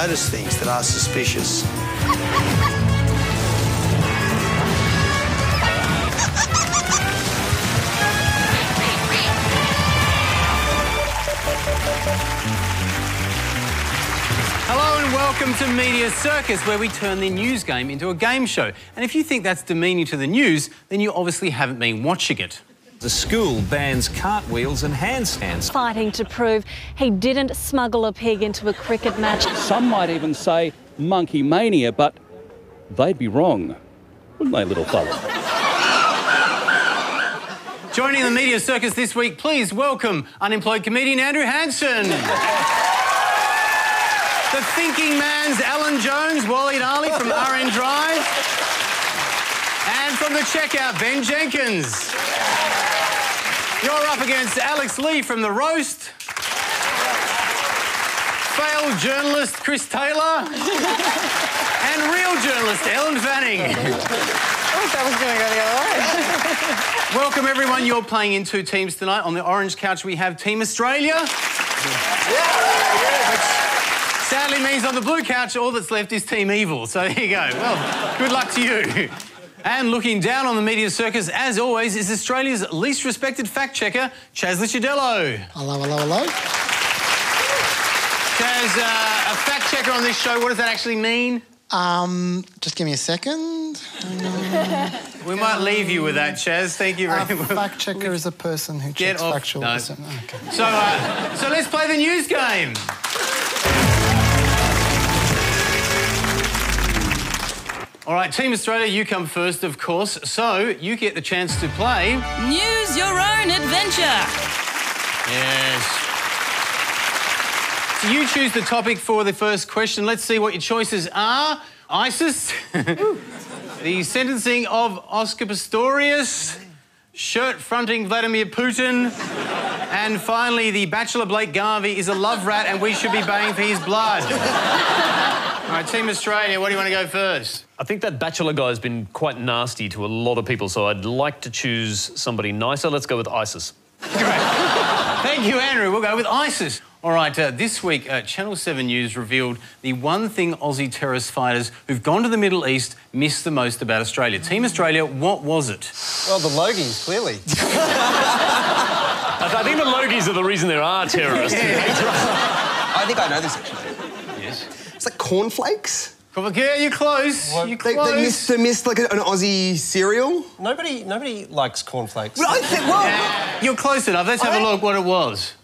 notice things that are suspicious. Hello and welcome to Media Circus, where we turn the news game into a game show. And if you think that's demeaning to the news, then you obviously haven't been watching it. The school bans cartwheels and handstands. Fighting to prove he didn't smuggle a pig into a cricket match. Some might even say monkey mania, but they'd be wrong, wouldn't they, little fella? Joining the Media Circus this week, please welcome unemployed comedian Andrew Hansen. The thinking man's Alan Jones, Wally Ali from RN Drive. And from the checkout, Ben Jenkins. You're up against Alex Lee from The Roast. Failed journalist Chris Taylor. And real journalist Ellen Fanning. I thought that was going to go the other way. Welcome, everyone. You're playing in two teams tonight. On the orange couch, we have Team Australia. Sadly means on the blue couch, all that's left is Team Evil. So there you go. Well, good luck to you. And looking down on the Media Circus, as always, is Australia's least respected fact-checker, Chaz Licciardello. Hello, hello, hello. Chaz, a fact-checker on this show, what does that actually mean? Just give me a second. We might leave you with that, Chaz. Thank you very much. A fact-checker is a person who checks factual... No. Okay. So let's play the news game. All right, Team Australia, you come first, of course. So you get the chance to play... News Your Own Adventure. Yes. So you choose the topic for the first question. Let's see what your choices are. ISIS, the sentencing of Oscar Pistorius, shirt-fronting Vladimir Putin, and finally, the Bachelor Blake Garvey is a love rat and we should be baying for his blood. All right, Team Australia, what do you want to go first? I think that Bachelor guy has been quite nasty to a lot of people, so I'd like to choose somebody nicer. Let's go with ISIS. Great. Thank you, Andrew. We'll go with ISIS. All right, this week, Channel 7 News revealed the one thing Aussie terrorist fighters who've gone to the Middle East miss the most about Australia. Team Australia, what was it? Well, the Logies, clearly. I think the Logies are the reason there are terrorists. I think I know this, actually. Yes. It's like cornflakes? Yeah, you're close. You're close. They missed like an Aussie cereal? Nobody likes cornflakes. Well, I think, well... You're close enough. Let's have a look what it was.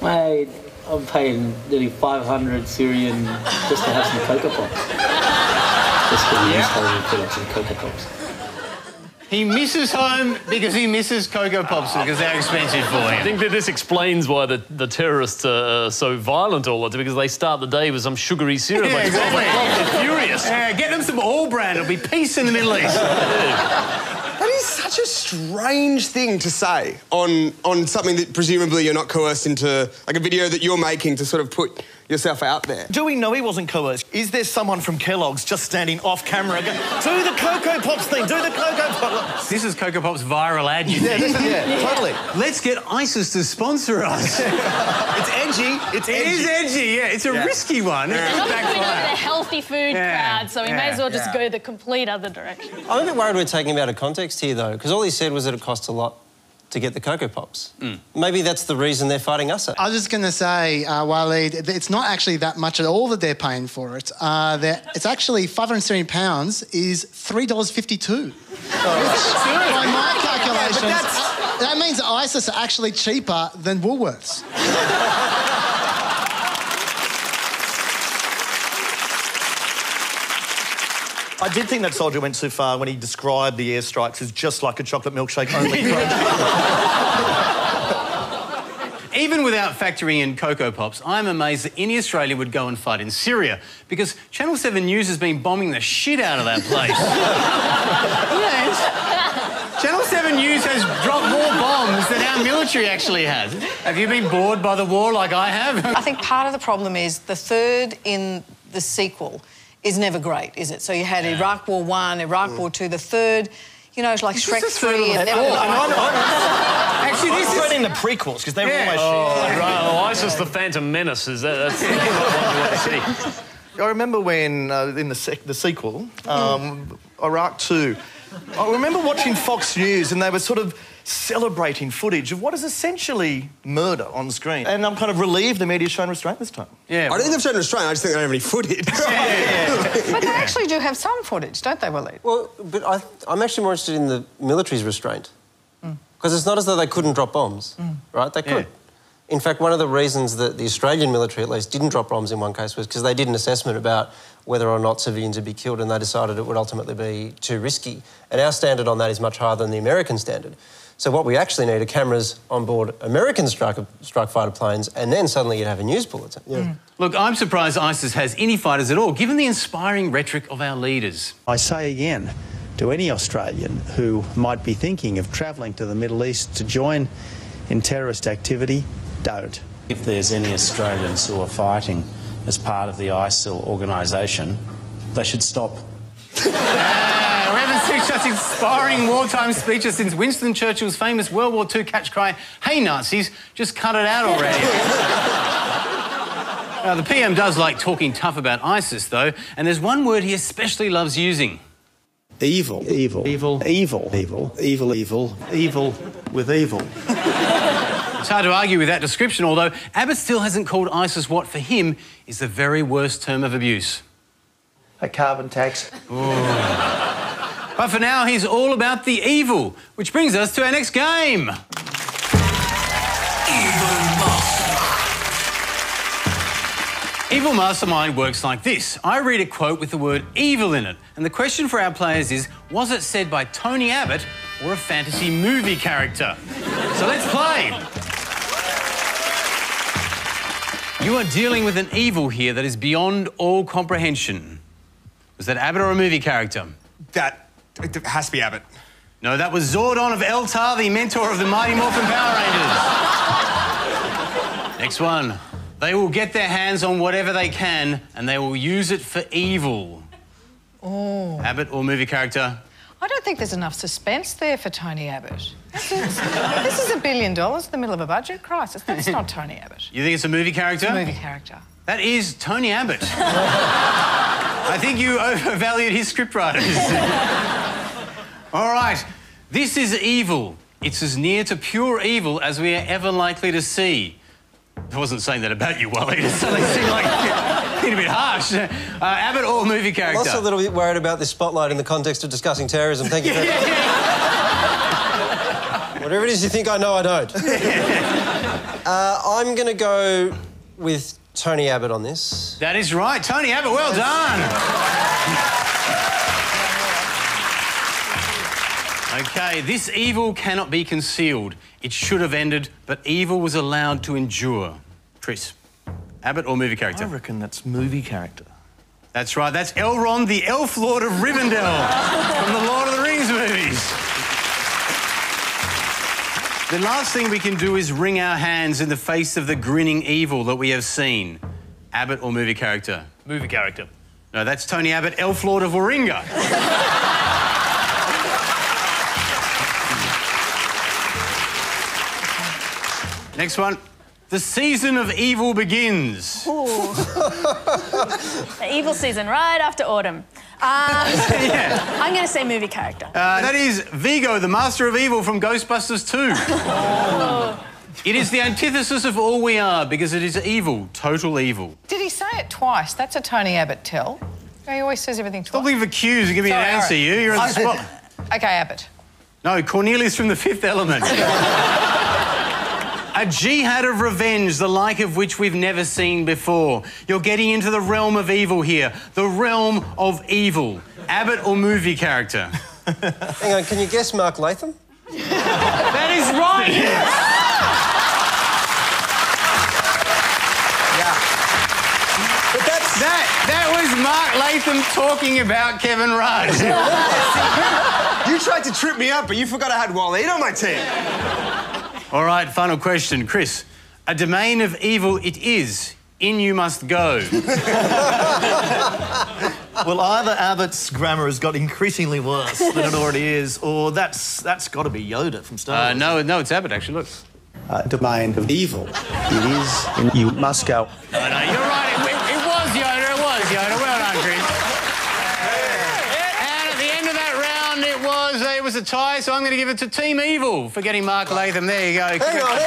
Mate, I'm paying nearly 500 Syrian just to have some Cocoa Pops. Just because he just told me to put up some Cocoa Pops. He misses home because he misses Cocoa Pops because they're expensive for him. I think that this explains why the terrorists are so violent all the time, because they start the day with some sugary syrup. Yeah, exactly. They're furious. Yeah, get them some All Brand. It'll be peace in the Middle East. That is such a strange thing to say on something that presumably you're not coerced into, like a video that you're making to sort of put yourself out there. Do we know he wasn't coerced? Is there someone from Kellogg's just standing off camera going, do the Cocoa Pops thing, do the Cocoa Pops? This is Cocoa Pop's viral ad, you think? Yeah, totally. Let's get ISIS to sponsor us. It's edgy. It is edgy, yeah. It's a risky one. We're not going to go to the healthy food crowd, so we may as well just go the complete other direction. I'm a bit worried we're taking him out of context here, though, because all he said was that it cost a lot to get the Cocoa Pops. Maybe that's the reason they're fighting us. I was just going to say, Waleed, it's not actually that much at all that they're paying for it. It's actually £570 is $3.52. By my calculations, that means ISIS are actually cheaper than Woolworths. I did think that soldier went too far when he described the airstrikes as just like a chocolate milkshake only. Even without factoring in Cocoa Pops, I'm amazed that any Australia would go and fight in Syria, because Channel 7 News has been bombing the shit out of that place. Yes. Channel 7 News has dropped more bombs than our military actually has. Have you been bored by the war like I have? I think part of the problem is the third in the sequel is never great, is it? So you had Iraq War I, Iraq War II. The third, You know, like Shrek 3 and... Actually, this is... in the prequels, because they were always... ISIS the Phantom Menace, that's the city. I remember when, in the sequel, Iraq 2, I remember watching Fox News and they were sort of celebrating footage of what is essentially murder on screen. And I'm kind of relieved the media's shown restraint this time. Yeah. I don't think they've shown restraint, I just think they don't have any footage. But they actually do have some footage, don't they, Willie? Well, but I'm actually more interested in the military's restraint. Because it's not as though they couldn't drop bombs, right? They could. In fact, one of the reasons that the Australian military, at least, didn't drop bombs in one case was because they did an assessment about whether or not civilians would be killed and they decided it would ultimately be too risky. And our standard on that is much higher than the American standard. So what we actually need are cameras on board American strike fighter planes, and then suddenly you'd have a news bulletin. Look, I'm surprised ISIS has any fighters at all, given the inspiring rhetoric of our leaders. I say again to any Australian who might be thinking of travelling to the Middle East to join in terrorist activity, don't. If there's any Australians who are fighting as part of the ISIL organisation, they should stop. We haven't seen such inspiring wartime speeches since Winston Churchill's famous World War II catch cry, "Hey Nazis, just cut it out already." Now, the PM does like talking tough about ISIS, though, and there's one word he especially loves using. Evil. Evil. Evil. Evil. Evil. Evil. Evil. Evil with evil. It's hard to argue with that description, although Abbott still hasn't called ISIS what, for him, is the very worst term of abuse. A carbon tax. But for now, he's all about the evil, which brings us to our next game. Evil Mastermind works like this. I read a quote with the word evil in it, and the question for our players is, was it said by Tony Abbott or a fantasy movie character? So let's play. You are dealing with an evil here that is beyond all comprehension. Was that Abbott or a movie character? That has to be Abbott. No, that was Zordon of Eltar, the mentor of the Mighty Morphin Power Rangers. Next one. They will get their hands on whatever they can and they will use it for evil. Oh. Abbott or movie character? I don't think there's enough suspense there for Tony Abbott. This is $1 billion in the middle of a budget crisis. That's not Tony Abbott. You think it's a movie character? It's a movie character. That is Tony Abbott. I think you overvalued his scriptwriters. All right, this is evil. It's as near to pure evil as we are ever likely to see. I wasn't saying that about you, Wally. It suddenly seemed like being a bit harsh. Abbott or movie character? I'm also a little bit worried about this spotlight in the context of discussing terrorism. Thank you very much. Whatever it is you think I know, I don't. I'm going to go with Tony Abbott on this. That is right. Tony Abbott, well done. OK, this evil cannot be concealed. It should have ended, but evil was allowed to endure. Tris, Abbott or movie character? I reckon that's movie character. That's right. That's Elrond, the Elf Lord of Rivendell from the Lord of the Rings movies. The last thing we can do is wring our hands in the face of the grinning evil that we have seen. Abbott or movie character? Movie character. No, that's Tony Abbott, Elf Lord of Warringa. Next one. The season of evil begins. The evil season, right after autumn. I'm going to say movie character. That is Vigo, the Master of Evil from Ghostbusters 2. It is the antithesis of all we are because it is evil, total evil. Did he say it twice? That's a Tony Abbott tell. He always says everything twice. Stop looking for cues and give me an answer, you. You're on the spot. OK, Abbott. No, Cornelius from The Fifth Element. A jihad of revenge, the like of which we've never seen before. You're getting into the realm of evil here. The realm of evil. Abbott or movie character? Hang on, can you guess Mark Latham? That is right! But that was Mark Latham talking about Kevin Rudd. You tried to trip me up, but you forgot I had Waleed on my team. All right, final question. Chris, a domain of evil it is. In you must go. Well, either Abbott's grammar has got increasingly worse than it already is, or that's got to be Yoda from Star Wars. No, it's Abbott, actually, look. Domain of evil. It is, and you must go. No, you're right. It was Yoda. It was Yoda. Well done, Chris. And at the end of that round, it was a tie, so I'm going to give it to Team Evil for getting Mark Latham. There you go. Hang on.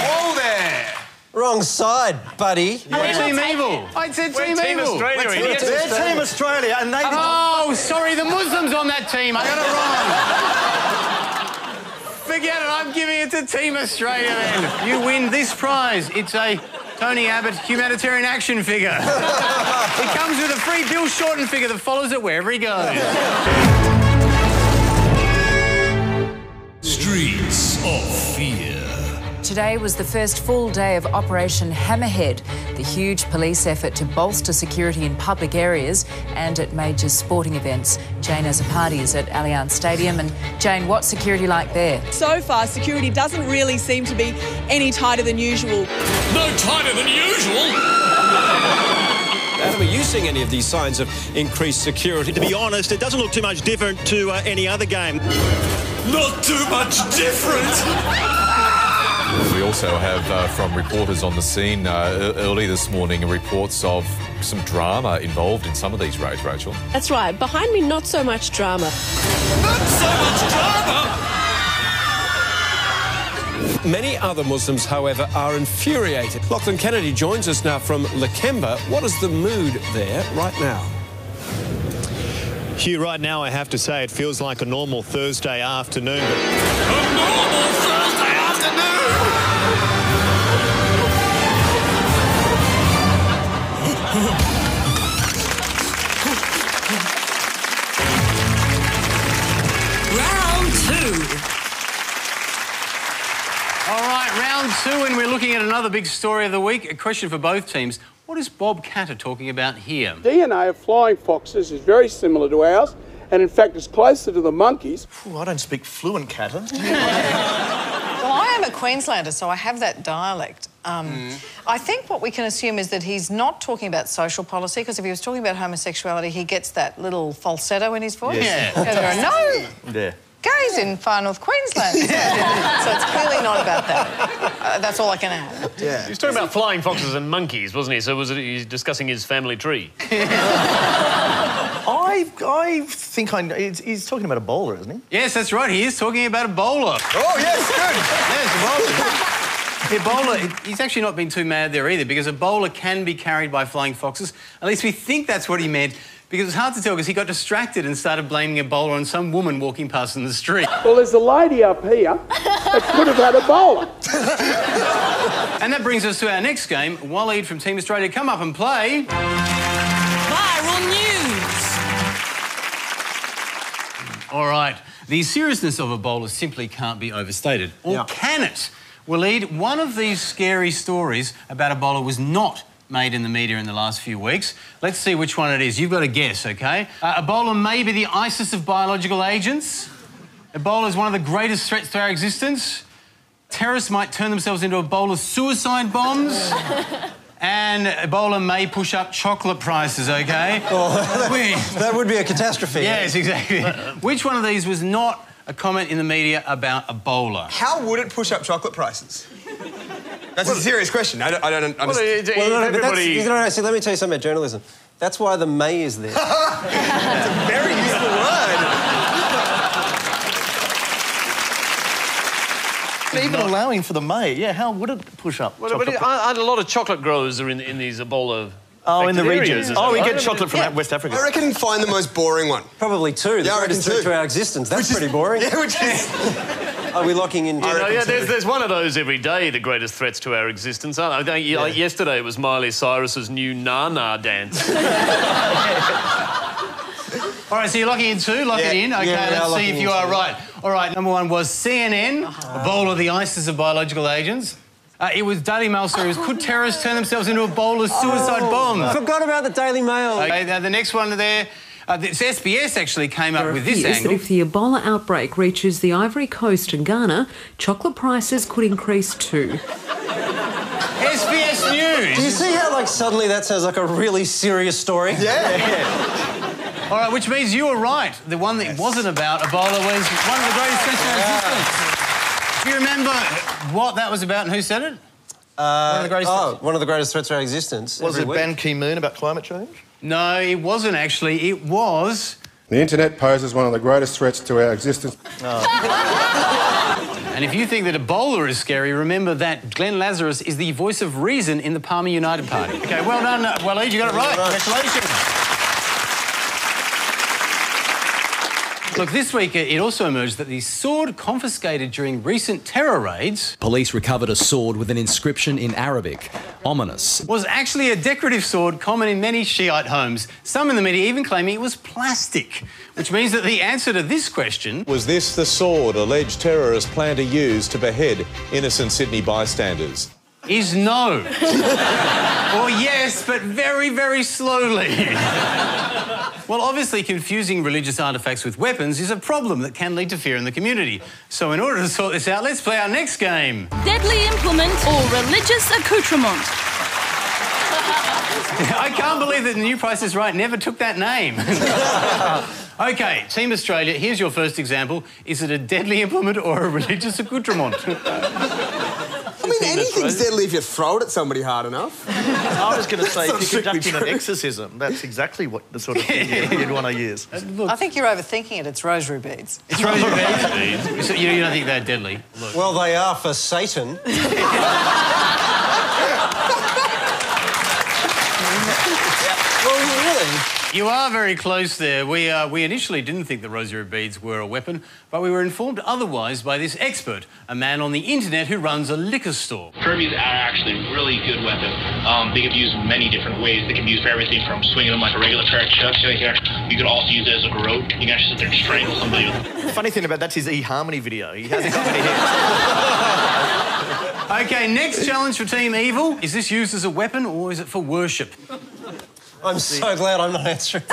Whoa there. Wrong side, buddy. Team Evil. I said Team Evil. They're Team Australia, and they... Oh, sorry, the Muslims on that team. I got it wrong. Forget it, I'm giving it to Team Australia then. You win this prize. It's a Tony Abbott humanitarian action figure. It comes with a free Bill Shorten figure that follows it wherever he goes. Streets of Fear. Today was the first full day of Operation Hammerhead, the huge police effort to bolster security in public areas and at major sporting events. Jane Azzopardi is at Allianz Stadium. And Jane, what's security like there? So far, security doesn't really seem to be any tighter than usual. No tighter than usual? Adam, are you seeing any of these signs of increased security? To be honest, it doesn't look too much different to any other game. Not too much different? We also have, from reporters on the scene early this morning, reports of some drama involved in some of these raids, Rachel. That's right. Behind me, not so much drama. Not so much drama? Many other Muslims, however, are infuriated. Lachlan Kennedy joins us now from Lakemba. What is the mood there right now? Hugh, right now I have to say it feels like a normal Thursday afternoon. A normal Thursday afternoon? Round 2. All right, round 2, and we're looking at another big story of the week. A question for both teams. What is Bob Catter talking about here? DNA of flying foxes is very similar to ours, and in fact it's closer to the monkeys. Ooh, I don't speak fluent Catter. Well, I am a Queenslander, so I have that dialect. I think what we can assume is that he's not talking about social policy, because if he was talking about homosexuality, he gets that little falsetto in his voice. Yes. Yeah. There are no gays in far north Queensland. So it's clearly not about that. That's all I can add. Yeah. He was talking about flying foxes and monkeys, wasn't he? So he's discussing his family tree. I think he's talking about Ebola, isn't he? Yes, that's right. He is talking about Ebola. Oh, yes, good. Yes, Ebola, he's actually not been too mad there either, because Ebola can be carried by flying foxes. At least we think that's what he meant, because it's hard to tell, because he got distracted and started blaming Ebola on some woman walking past in the street. Well, there's a lady up here that could have had Ebola. And that brings us to our next game. Waleed from Team Australia, come up and play. Viral news. All right. The seriousness of Ebola simply can't be overstated. Or can it? Waleed, one of these scary stories about Ebola was not made in the media in the last few weeks. Let's see which one it is. You've got to guess, OK? Ebola may be the ISIS of biological agents. Ebola is one of the greatest threats to our existence. Terrorists might turn themselves into Ebola suicide bombs. And Ebola may push up chocolate prices, OK? Oh, that would be a catastrophe. Yes, exactly. Which one of these was not a comment in the media about Ebola? How would it push up chocolate prices? That's a serious question. I don't understand. See, let me tell you something about journalism. That's why the may is there. It's a very useful word. Even allowing for the may, how would it push up? Well, but a lot of chocolate growers are in these Ebola. Oh, in the areas, region. Oh, we get chocolate from West Africa. I reckon find the most boring one. Probably two. The greatest threat to our existence. That's pretty boring. Yeah, which is... Are we locking in? There's one of those every day, the greatest threats to our existence, aren't there? Like yesterday it was Miley Cyrus's new Na-Na dance. All right, so you're locking in two? Lock it in. OK, let's see if you are right. All right, number one was CNN, Ebola, the ISIS of biological agents. It was Daily Mail series. Could terrorists turn themselves into Ebola suicide bombs? I forgot about the Daily Mail. OK, now the next one there, SBS actually came up with this angle. That if the Ebola outbreak reaches the Ivory Coast and Ghana, chocolate prices could increase too. SBS News. news. Do you see how, like, suddenly that sounds like a really serious story? Yeah. All right, which means you were right. The one that wasn't about Ebola was one of the greatest threats to our existence. Do you remember what that was about and who said it? One of the greatest threats. One of the greatest threats to our existence. Was it Ban Ki-moon about climate change? No, it wasn't actually. It was... The internet poses one of the greatest threats to our existence. And if you think that Ebola is scary, remember that Glenn Lazarus is the voice of reason in the Palmer United Party. OK, well done, Waleed, you got it right. Congratulations. Look, this week it also emerged that the sword confiscated during recent terror raids... Police recovered a sword with an inscription in Arabic. Ominous. ...was actually a decorative sword common in many Shiite homes. Some in the media even claiming it was plastic, which means that the answer to this question... Was this the sword alleged terrorists plan to use to behead innocent Sydney bystanders? ...is no. Or yes, but very, very slowly. Well, obviously, confusing religious artefacts with weapons is a problem that can lead to fear in the community. So in order to sort this out, let's play our next game. Deadly implement or religious accoutrement. I can't believe that the new Price is Right never took that name. OK, Team Australia, here's your first example. Is it a deadly implement or a religious accoutrement? I mean, anything's deadly if you throw it at somebody hard enough. I was going to say, if you're conducting an exorcism, that's exactly what the sort of thing you'd want to use. I think you're overthinking it. It's rosary beads. It's rosary beads? So you don't think they're deadly? Look. Well, they are for Satan. Well, really? You are very close there. We initially didn't think the rosary beads were a weapon, but we were informed otherwise by this expert, a man on the internet who runs a liquor store. Furbies are actually a really good weapon. They can be used in many different ways. They can be used for everything from swinging them like a regular pair of chucks. You could also use it as a garrote. You can actually sit there and strangle somebody with it. The funny thing about that's his eHarmony video. He hasn't got many hits. OK, next challenge for Team Evil. Is this used as a weapon or is it for worship? I'm so glad I'm not answering.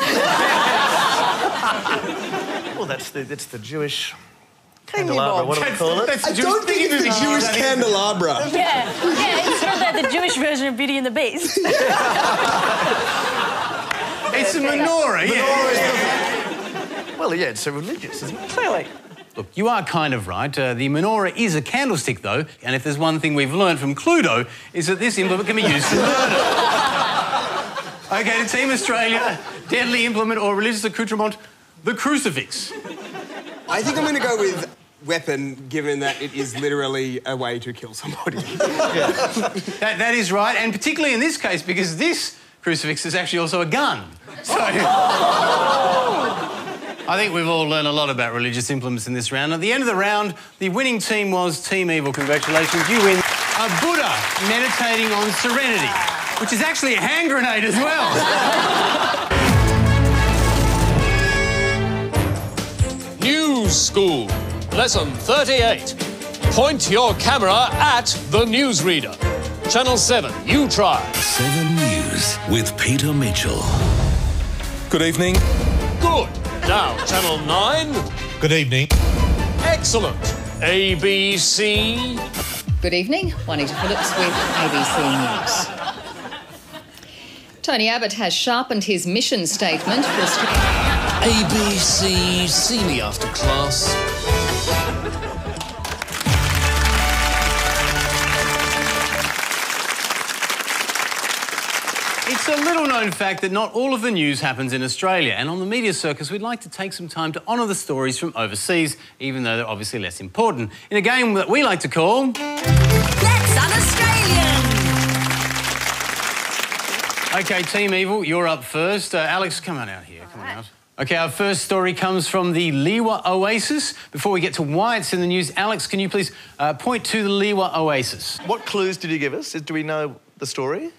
Well, that's the Jewish candelabra. What do we call it? I don't think it's the Jewish candelabra. Yeah, it's sort of the Jewish version of Beauty and the Beast. It's a menorah, Well, yeah, it's a religious, isn't it? Clearly. Look, you are kind of right. The menorah is a candlestick, though, and if there's one thing we've learned from Cluedo, is that this implement can be used for murder. OK, to Team Australia, deadly implement or religious accoutrement, the crucifix. I think I'm going to go with weapon, given that it is literally a way to kill somebody. That is right, and particularly in this case, because this crucifix is actually also a gun. So... I think we've all learned a lot about religious implements in this round. At the end of the round, the winning team was Team Evil. Congratulations, you win a Buddha meditating on serenity, which is actually a hand grenade as well. News School, Lesson 38. Point your camera at the newsreader. Channel 7, you try. 7 News with Peter Mitchell. Good evening. Good. Now, Channel 9. Good evening. Excellent. ABC. Good evening, Juanita Phillips with ABC News. Tony Abbott has sharpened his mission statement for Australia. ABC, see me after class. It's a little-known fact that not all of the news happens in Australia, and on the Media Circus, we'd like to take some time to honour the stories from overseas, even though they're obviously less important, in a game that we like to call... That's Un-Australian! OK, Team Evil, you're up first. Alex, come on out here. Come on out. OK, our first story comes from the Liwa Oasis. Before we get to why it's in the news, Alex, can you please point to the Liwa Oasis? What clues did you give us? Do we know the story?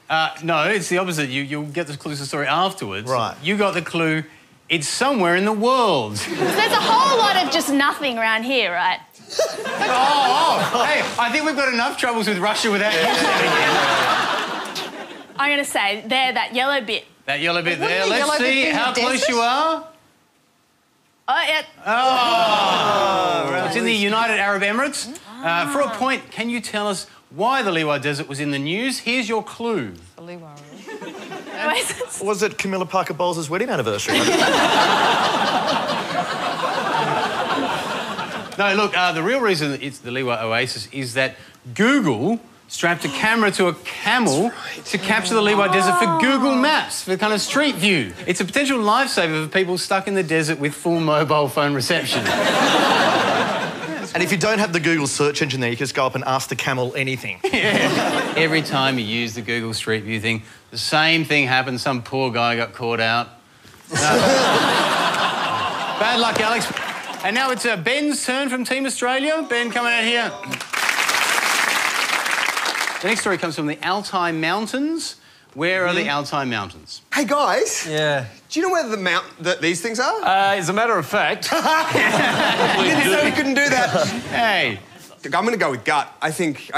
No, it's the opposite. You'll get the clues to the story afterwards. Right. You got the clue. It's somewhere in the world. There's a whole lot of just nothing around here, right? Hey, I think we've got enough troubles with Russia without you stepping in. I'm going to say, there, that yellow bit. That yellow bit there. Let's see how close you are. Oh, yeah. Oh, it's in the United Arab Emirates. For a point, can you tell us why the Leeward Desert was in the news? Here's your clue. The Leeward. Was it Camilla Parker Bowles' wedding anniversary? No, look, the real reason it's the Leeward Oasis is that Google strapped a camera to a camel to capture the Leeward Desert for Google Maps, for kind of street view. It's a potential lifesaver for people stuck in the desert with full mobile phone reception. And if you don't have the Google search engine there, you can just go up and ask the camel anything. Yeah. Every time you use the Google Street View thing, the same thing happened. Some poor guy got caught out. Bad luck, Alex. And now it's Ben's turn from Team Australia. Ben, coming out here. The next story comes from the Altai Mountains. Where are the Altai Mountains? Hey, guys. Yeah. Do you know where that these things are? As a matter of fact... You didn't know we couldn't do that. Hey. I'm going to go with gut. I think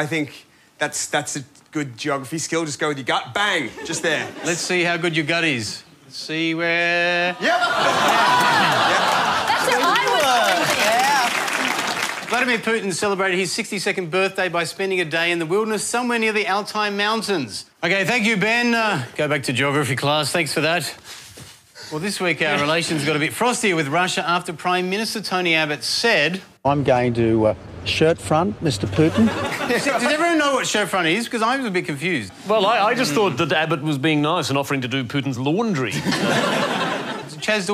that's a good geography skill. Just go with your gut. Bang. Just there. Let's see how good your gut is. Let's see where... Yep. That's what I was thinking. Yeah. Vladimir Putin celebrated his 62nd birthday by spending a day in the wilderness somewhere near the Altai Mountains. OK, thank you, Ben. Go back to geography class. Thanks for that. Well, this week our relations got a bit frostier with Russia after Prime Minister Tony Abbott said... I'm going to shirt front, Mr Putin. Does everyone know what shirt front is? Because I was a bit confused. Well, I just thought that Abbott was being nice and offering to do Putin's laundry. Chaz,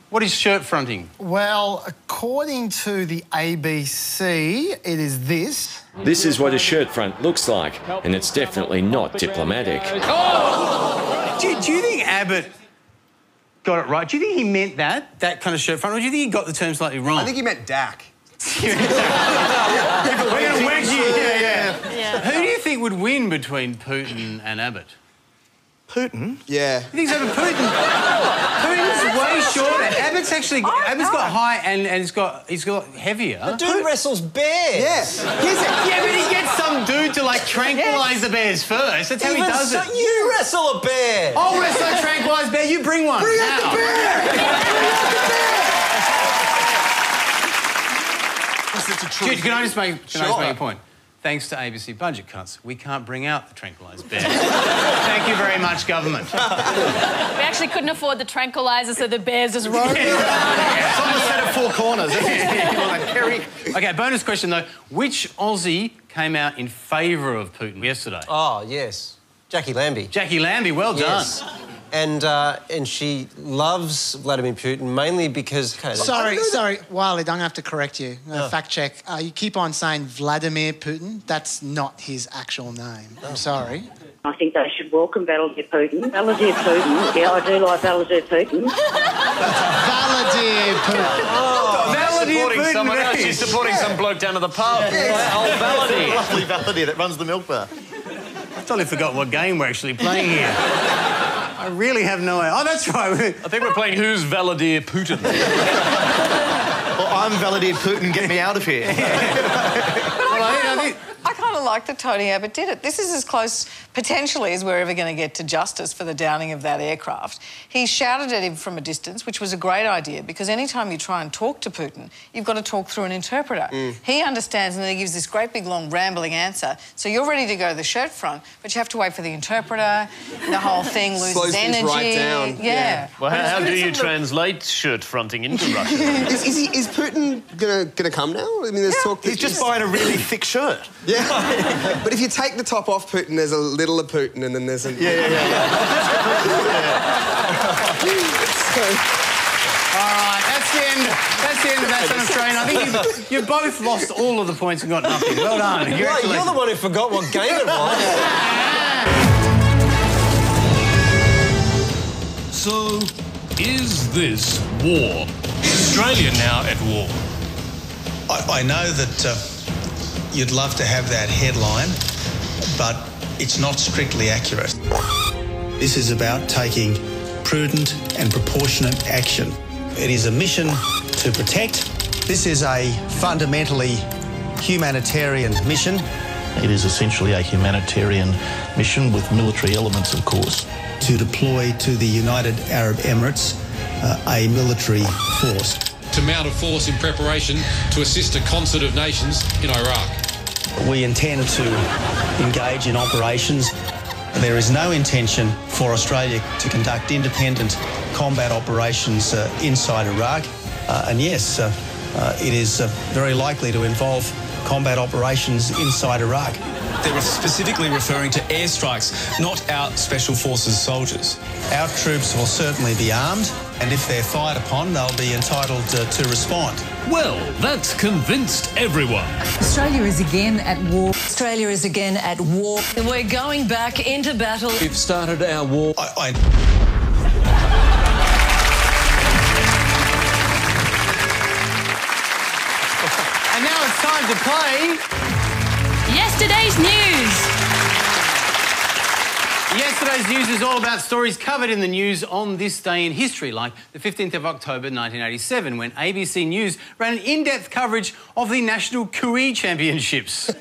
what is shirt fronting? Well, according to the ABC, it is this. This is what a shirt front looks like, and it's definitely not diplomatic. Oh! Do you think Abbott got it right? Do you think he meant that kind of shirt front, or do you think he got the term slightly wrong? I think he meant DAC. We're going to wedge you. Yeah. Who do you think would win between Putin and Abbott? Putin? Yeah. You think so? Putin's way shorter. Abbott's got high and he's got heavier. The dude wrestles bears. Yes. Yeah, but he gets some dude to like tranquilise the bears first. That's how he does it. You wrestle a bear. I'll wrestle a tranquilised bear. You bring one. Bring out the bear. Dude, can I just make a point? Thanks to ABC budget cuts, we can't bring out the tranquilised bear. Thank you very much, government. We actually couldn't afford the tranquilizer, so the bears just roamed around. Someone said at four corners. OK, bonus question, though. Which Aussie came out in favour of Putin yesterday? Oh, yes. Jackie Lambie. Jackie Lambie, well done. And she loves Vladimir Putin mainly because... Okay, Sorry, Wiley, I'm going to have to correct you. Fact check. You keep on saying Vladimir Putin. That's not his actual name. I'm sorry. I think they should welcome Vladimir Putin. Vladimir Putin. Yeah, I do like Vladimir Putin. Vladimir Putin. Supporting someone else. She's supporting some bloke down at the pub. Old Vladimir. Lovely Vladimir that runs the milk bar. I totally forgot what game we're actually playing here. I really have no idea. Oh, that's right. I think we're playing Who's Vladimir Putin? Well, I'm Vladimir Putin, get me out of here. I kind of like that Tony Abbott did it. This is as close, potentially, as we're ever going to get to justice for the downing of that aircraft. He shouted at him from a distance, which was a great idea, because any time you try and talk to Putin, you've got to talk through an interpreter. He understands, and then he gives this great big, long, rambling answer. So you're ready to go to the shirt front, but you have to wait for the interpreter. The whole thing loses energy. Right down. Yeah. Well, how do you translate shirt fronting into Russian? Is Putin gonna come now? I mean, there's talk. He's just buying a really thick shirt. Yeah. But if you take the top off Putin, there's a little of Putin, and then there's a... Yeah. All right, that's the end of That's an Australian. I think you both lost all of the points and got nothing. Well done. You're the one who forgot what game it was. So, is this war? Is Australia now at war? I know that you'd love to have that headline, but it's not strictly accurate. This is about taking prudent and proportionate action. It is a mission to protect. This is a fundamentally humanitarian mission. It is essentially a humanitarian mission with military elements, of course. To deploy to the United Arab Emirates a military force. to mount a force in preparation to assist a concert of nations in Iraq. We intend to engage in operations. There is no intention for Australia to conduct independent combat operations inside Iraq. And yes, it is very likely to involve combat operations inside Iraq. They were specifically referring to airstrikes, not our Special Forces soldiers. Our troops will certainly be armed, and if they're fired upon, they'll be entitled to respond. Well, that's convinced everyone. Australia is again at war. Australia is again at war. We're going back into battle. We've started our war. And now it's time to play Yesterday's News. Yesterday's news is all about stories covered in the news on this day in history, like the 15th of October 1987, when ABC News ran an in-depth coverage of the National Cooee Championships.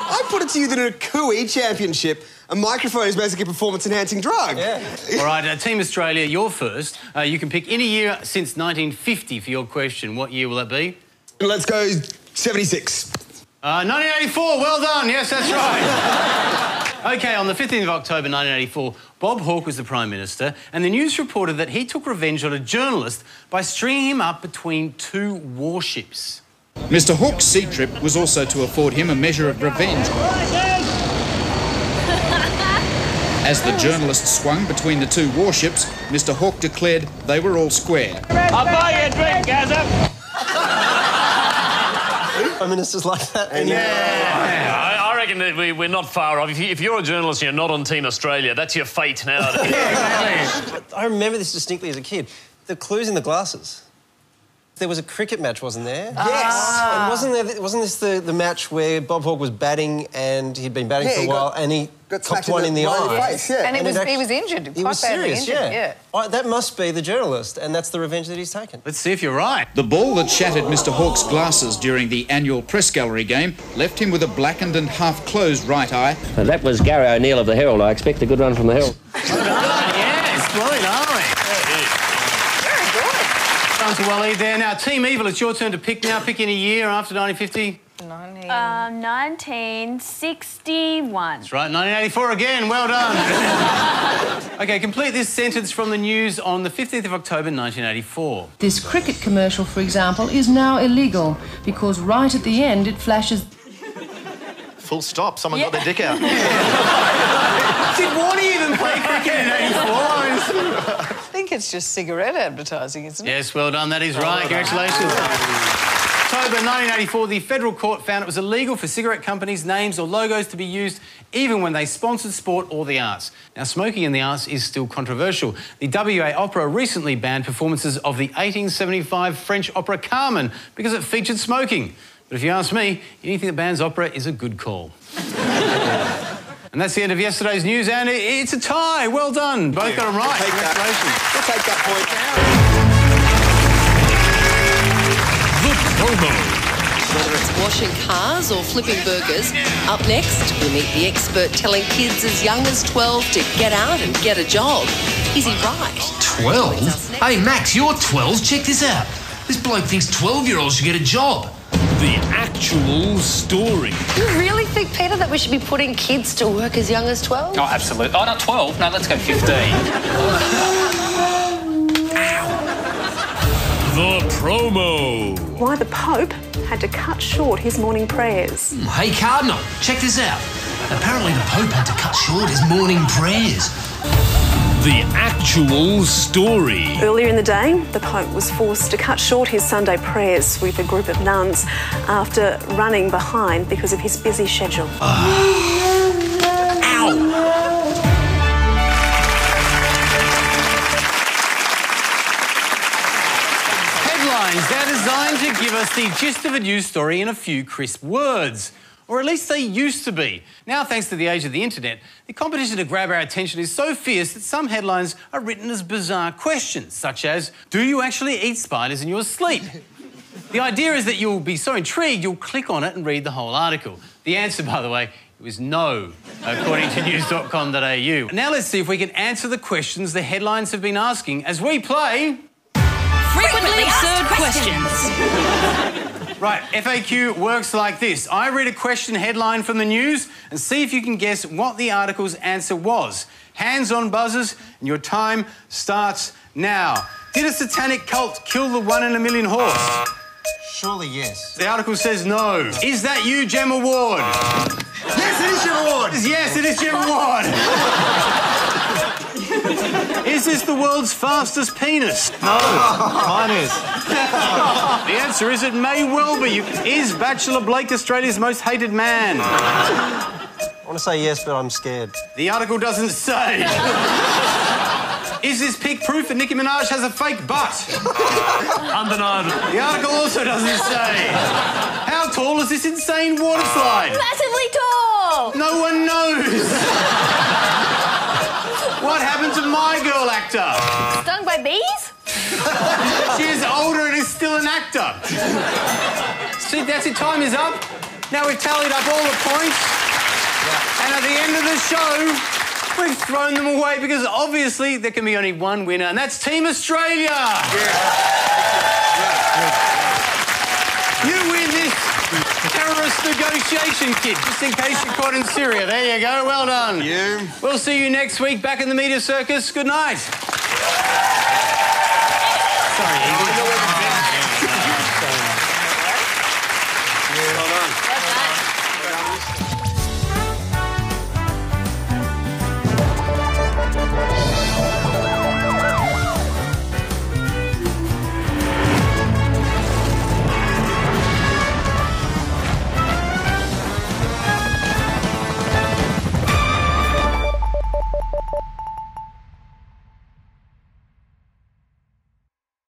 I put it to you that in a Cooee Championship, a microphone is basically a performance-enhancing drug. Yeah. All right, Team Australia, you're first. You can pick any year since 1950 for your question. What year will that be? Let's go 76. 1984, well done. Yes, that's right. OK, on the 15th of October 1984, Bob Hawke was the Prime Minister, and the news reported that he took revenge on a journalist by stringing him up between two warships. Mr Hawke's sea trip was also to afford him a measure of revenge. As the journalist swung between the two warships, Mr Hawke declared they were all square. I'll buy you a drink, Gazza. Prime Ministers like that. I reckon that we're not far off. If you're a journalist and you're not on Team Australia, that's your fate nowadays. I remember this distinctly as a kid. The clues in the glasses. There was a cricket match, wasn't there? Yes. And wasn't this the match where Bob Hawke was batting and he'd been batting for a while and he copped one in the eye? Face, yeah. And he was injured. He was serious, yeah. That must be the journalist, and that's the revenge that he's taken. Let's see if you're right. The ball that shattered Mr Hawke's glasses during the annual press gallery game left him with a blackened and half-closed right eye. That was Gary O'Neill of the Herald. I expect a good run from the Herald. Yes, brilliant, aren't we? Time to Waleed there. Now, Team Evil, it's your turn to pick now. Pick any year after 1950. 1961. That's right, 1984 again. Well done. OK, complete this sentence from the news on the 15th of October 1984. This cricket commercial, for example, is now illegal because right at the end it flashes... Full stop. Someone got their dick out. Did Warnie even play cricket in 84? I think it's just cigarette advertising, isn't it? Yes, well done. That is right. Congratulations. October 1984, the federal court found it was illegal for cigarette companies' names or logos to be used even when they sponsored sport or the arts. Now, smoking in the arts is still controversial. The WA Opera recently banned performances of the 1875 French opera Carmen because it featured smoking. But if you ask me, anything that bans opera is a good call. And that's the end of yesterday's news, and it's a tie. Well done. Both got them right. Congratulations. We'll take that point. The promo. Whether it's washing cars or flipping burgers, up next we meet the expert telling kids as young as 12 to get out and get a job. Is he right? 12? Hey, Max, you're 12. Check this out. This bloke thinks 12-year-olds should get a job. The actual story. You really think, Peter, that we should be putting kids to work as young as 12? Oh, absolutely. Oh, not 12. No, let's go 15. The promo. Why the Pope had to cut short his morning prayers. Hey, Cardinal, check this out. Apparently the Pope had to cut short his morning prayers. The actual story. Earlier in the day, the Pope was forced to cut short his Sunday prayers with a group of nuns after running behind because of his busy schedule. Ow! Headlines. They're designed to give us the gist of a news story in a few crisp words. Or at least they used to be. Now, thanks to the age of the internet, the competition to grab our attention is so fierce that some headlines are written as bizarre questions, such as, do you actually eat spiders in your sleep? The idea is that you'll be so intrigued, you'll click on it and read the whole article. The answer, by the way, It was no, according to news.com.au. Now let's see if we can answer the questions the headlines have been asking as we play... Frequently Asked Questions. Right, FAQ works like this. I read a question headline from the news and see if you can guess what the article's answer was. Hands on buzzers, and your time starts now. Did a satanic cult kill the 1 in a million horse? Surely yes. The article says no. Is that you, Gemma Ward? Yes, it is Gemma Ward! Yes, it is Gemma Ward! Is this the world's fastest penis? No, mine is. The answer is it may well be. Is Bachelor Blake Australia's most hated man? I want to say yes, but I'm scared. The article doesn't say. Is this pic proof that Nicki Minaj has a fake butt? Undeniable. The article also doesn't say. How tall is this insane water slide? Massively tall! No one knows. What happened to my girl actor? Stung by bees? She is older and is still an actor. See, that's it. Time is up. Now we've tallied up all the points. And at the end of the show, we've thrown them away because obviously there can be only one winner, and that's Team Australia. You win this terrorist negotiation kit, just in case you're caught in Syria. There you go. Well done. Yeah. We'll see you next week back in the Media Circus. Good night.